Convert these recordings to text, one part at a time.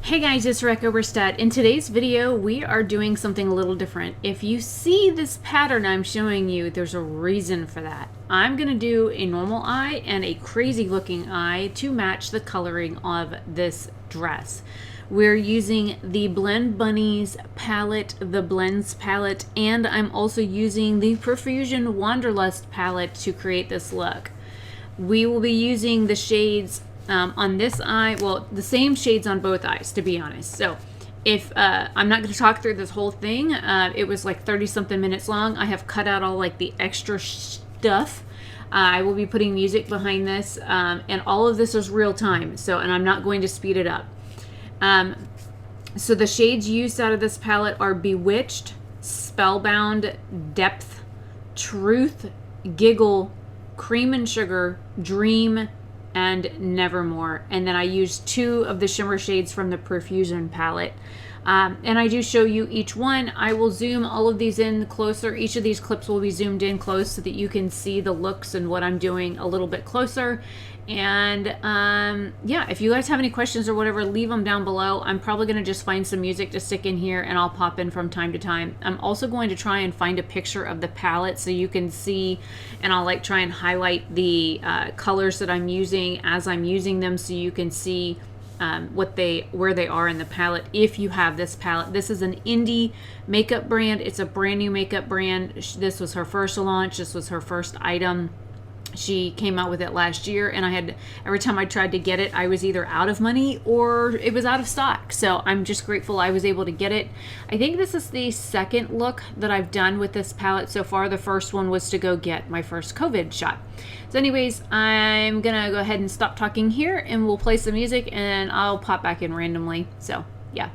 Hey guys, it's RebeccaOberstadt. In today's video, we are doing something a little different. If you see this pattern I'm showing you, there's a reason for that. I'm going to do a normal eye and a crazy looking eye to match the coloring of this dress. We're using the Blend Bunnies palette, the Blends palette, and I'm also using the Profusion Wanderlust palette to create this look. We will be using the shades on this eye, well, the same shades on both eyes, to be honest. So if I'm not going to talk through this whole thing, it was like 30 something minutes long. I have cut out all like the extra stuff. I will be putting music behind this, and all of this is real time. And I'm not going to speed it up. So the shades used out of this palette are Bewitched, Spellbound, Depth, Truth, Giggle, Cream and Sugar, Dream, and Nevermore. And then I used two of the shimmer shades from the Profusion palette. And I do show you each one. I will zoom all of these in closer. Each of these clips will be zoomed in close so that you can see the looks and what I'm doing a little bit closer. And yeah, if you guys have any questions or whatever, leave them down below. I'm probably going to just find some music to stick in here and I'll pop in from time to time. I'm also going to try and find a picture of the palette so you can see, and I'll like try and highlight the colors that I'm using as I'm using them so you can see where they are in the palette if you have this palette. This is an indie makeup brand. It's a brand new makeup brand. This was her first launch. This was her first item. She came out with it last year, and every time I tried to get it, I was either out of money or it was out of stock. So I'm just grateful I was able to get it. I think this is the second look that I've done with this palette so far. The first one was to go get my first COVID shot. So anyways, I'm gonna go ahead and stop talking here and we'll play some music and I'll pop back in randomly. So yeah.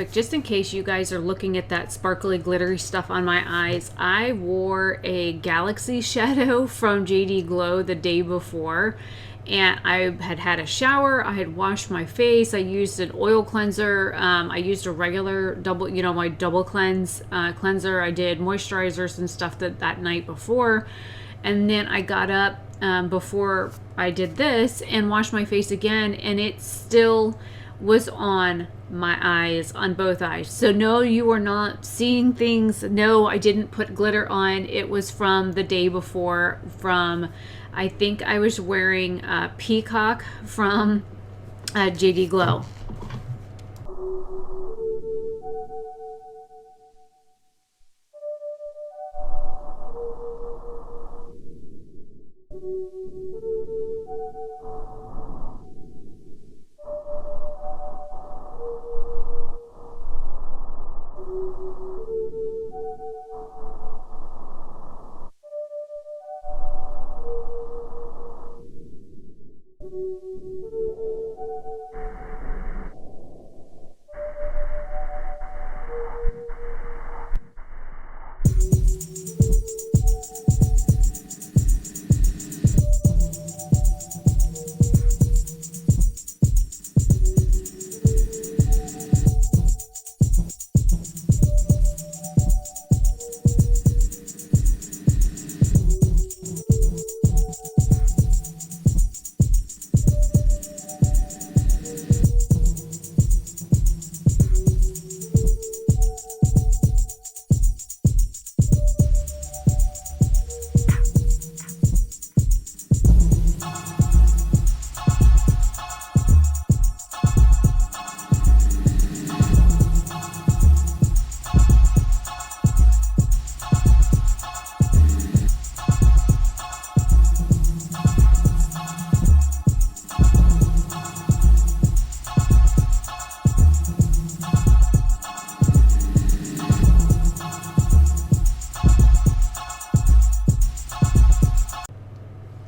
But just in case you guys are looking at that sparkly glittery stuff on my eyes, I wore a Galaxy shadow from JD Glow the day before, and I had a shower, I had washed my face, I used an oil cleanser, I used a regular double, my double cleanser, I did moisturizers and stuff that night before, and then I got up before I did this and washed my face again, and it still was on my eyes, on both eyes. So no, you are not seeing things. No, I didn't put glitter on. It was from the day before, from, I think I was wearing Peacock from JD Glow.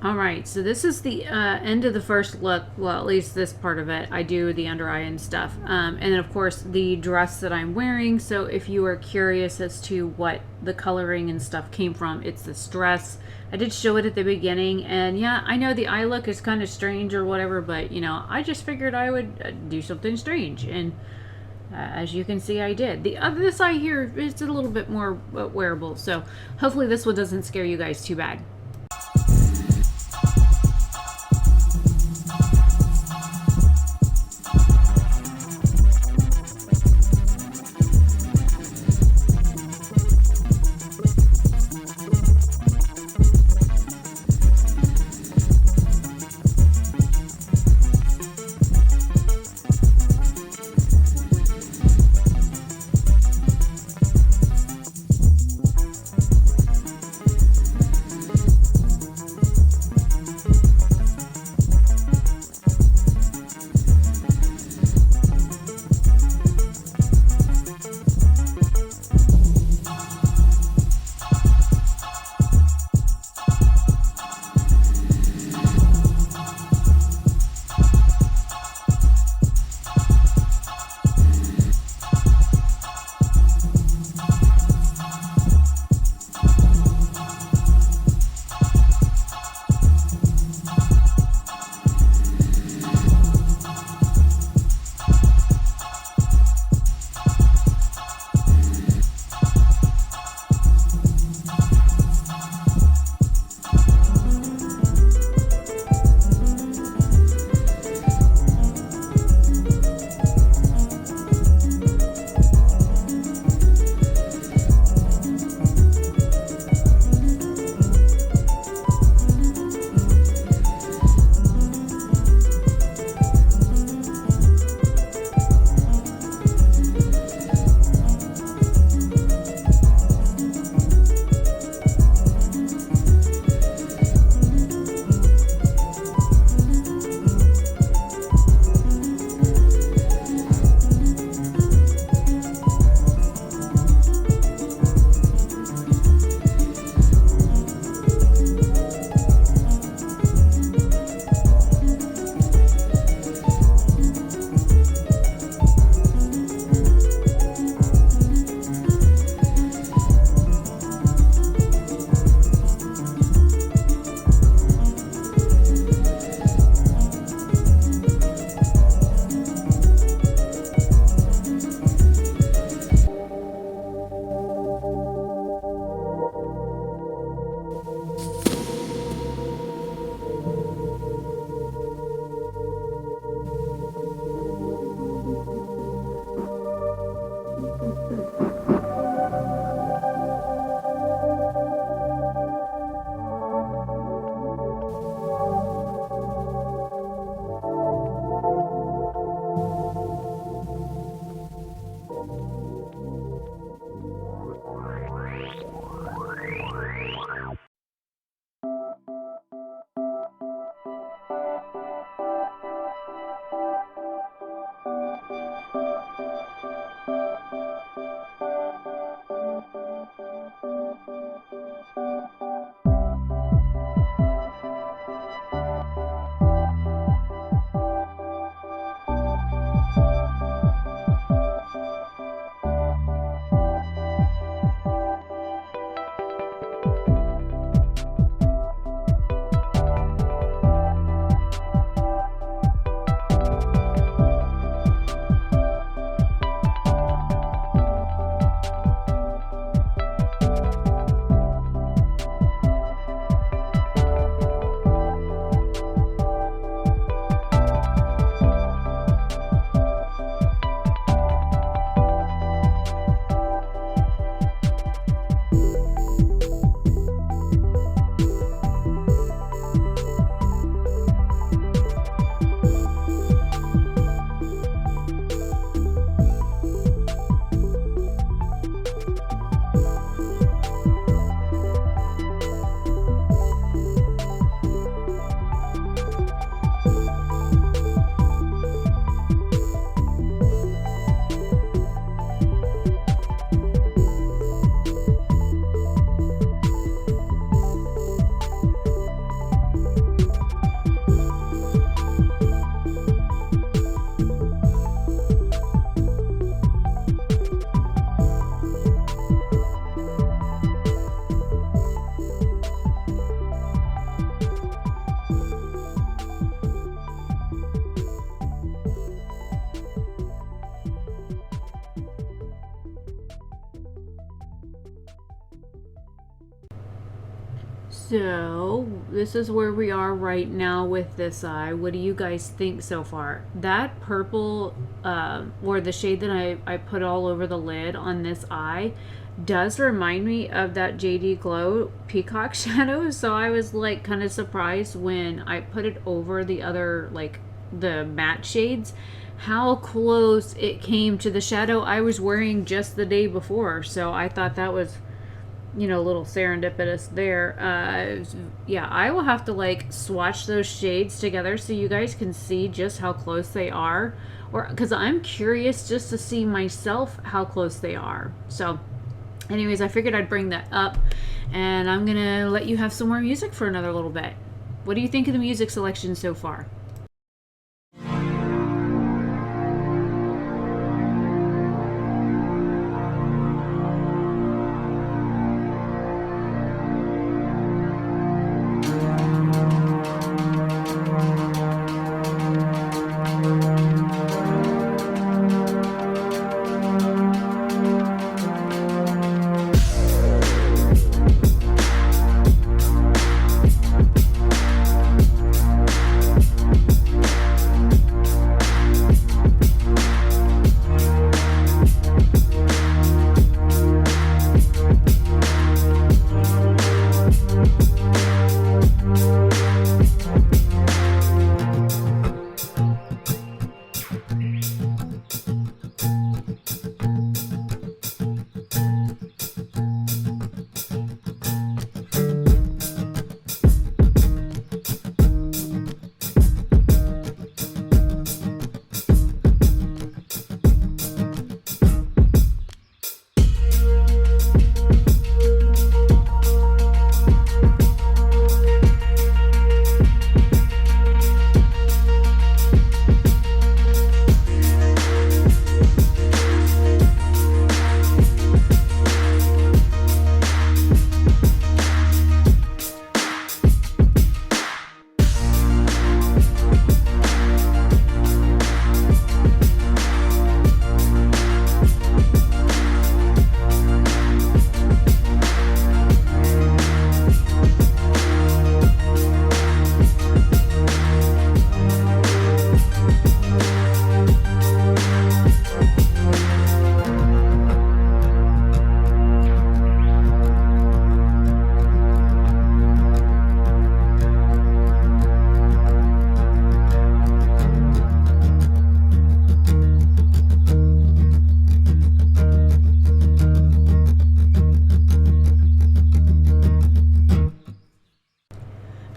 Alright, so this is the end of the first look. Well, at least this part of it. I do the under eye and stuff. And then, of course, the dress that I'm wearing. So if you are curious as to what the coloring and stuff came from, it's this dress. I did show it at the beginning. And yeah, I know the eye look is kind of strange or whatever. But, I just figured I would do something strange. And as you can see, I did. This eye here is a little bit more wearable. So hopefully this one doesn't scare you guys too bad. So this is where we are right now with this eye. What do you guys think so far? That purple, or the shade that I put all over the lid on this eye, does remind me of that JD Glow peacock shadow. So I was like kind of surprised when I put it over the other, like the matte shades, how close it came to the shadow I was wearing just the day before. So I thought that was, you know, a little serendipitous there. Yeah, I will have to like swatch those shades together so you guys can see just how close they are, or because I'm curious just to see myself how close they are. So anyways, I figured I'd bring that up, and I'm gonna let you have some more music for another little bit. What do you think of the music selection so far?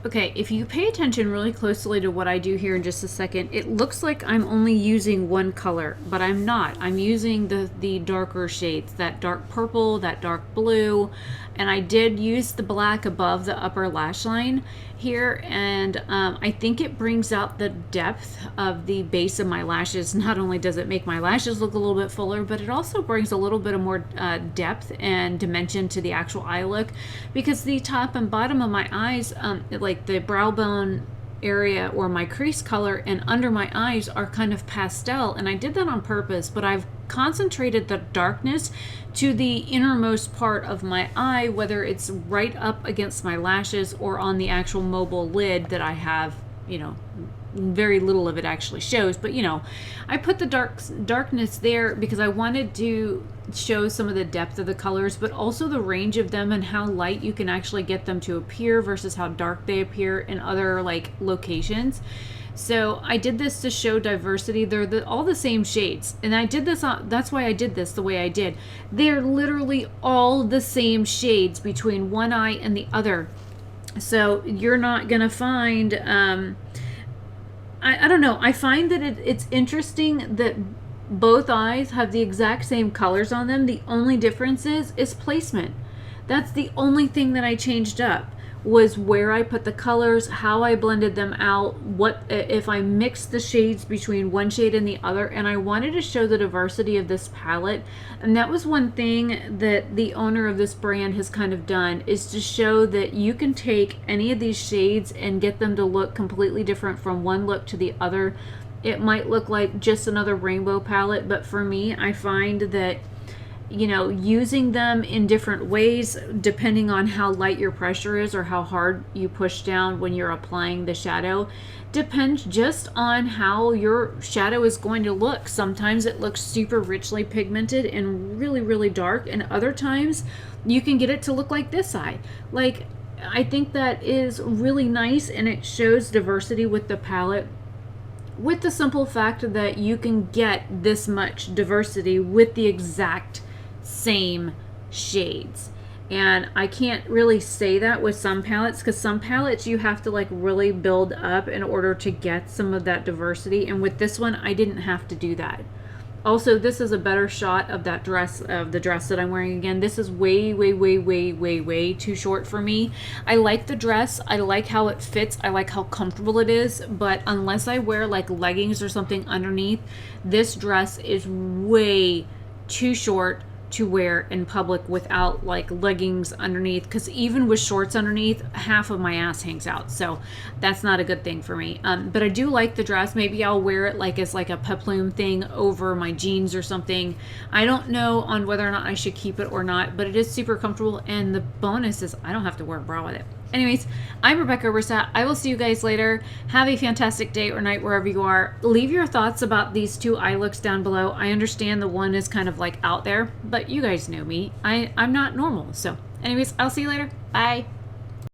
Okay, if you pay attention really closely to what I do here in just a second, it looks like I'm only using one color, but I'm not. I'm using the darker shades, that dark purple, that dark blue, and I did use the black above the upper lash line here, and I think it brings out the depth of the base of my lashes. Not only does it make my lashes look a little bit fuller, but it also brings a little bit of more depth and dimension to the actual eye look, because the top and bottom of my eyes, like the brow bone area or my crease color and under my eyes, are kind of pastel, and I did that on purpose, but I've concentrated the darkness to the innermost part of my eye, whether it's right up against my lashes or on the actual mobile lid that I have. You know, very little of it actually shows, but you know, I put the darkness there because I wanted to show some of the depth of the colors, but also the range of them and how light you can actually get them to appear versus how dark they appear in other like locations. So I did this to show diversity. They're all the same shades, and I did this that's why I did this the way I did. They're literally all the same shades between one eye and the other. So you're not gonna find I don't know, I find that it's interesting that both eyes have the exact same colors on them. The only difference is placement. That's the only thing that I changed up, was where I put the colors, how I blended them out, what if I mixed the shades between one shade and the other. And I wanted to show the diversity of this palette, and that was one thing that the owner of this brand has kind of done, is to show that you can take any of these shades and get them to look completely different from one look to the other. It might look like just another rainbow palette, but for me, I find that you know, using them in different ways depending on how light your pressure is or how hard you push down when you're applying the shadow depends just on how your shadow is going to look. Sometimes it looks super richly pigmented and really, really dark, and other times you can get it to look like this eye. Like, I think that is really nice, and it shows diversity with the palette, with the simple fact that you can get this much diversity with the exact same shades. And I can't really say that with some palettes, because some palettes you have to like really build up in order to get some of that diversity, and with this one I didn't have to do that. Also, this is a better shot of that dress, of the dress that I'm wearing again. This is way, way, way, way, way, way too short for me. I like the dress. I like how it fits. I like how comfortable it is. But unless I wear like leggings or something underneath, this dress is way too short to wear in public without like leggings underneath, because even with shorts underneath, half of my ass hangs out, so that's not a good thing for me. But I do like the dress. Maybe I'll wear it like as like a peplum thing over my jeans or something. I don't know on whether or not I should keep it or not, but it is super comfortable, and the bonus is I don't have to wear a bra with it. Anyways, I'm Rebecca Oberstadt. I will see you guys later. Have a fantastic day or night wherever you are. Leave your thoughts about these two eye looks down below. I understand the one is kind of like out there, but you guys know me. I'm not normal. So anyways, I'll see you later. Bye.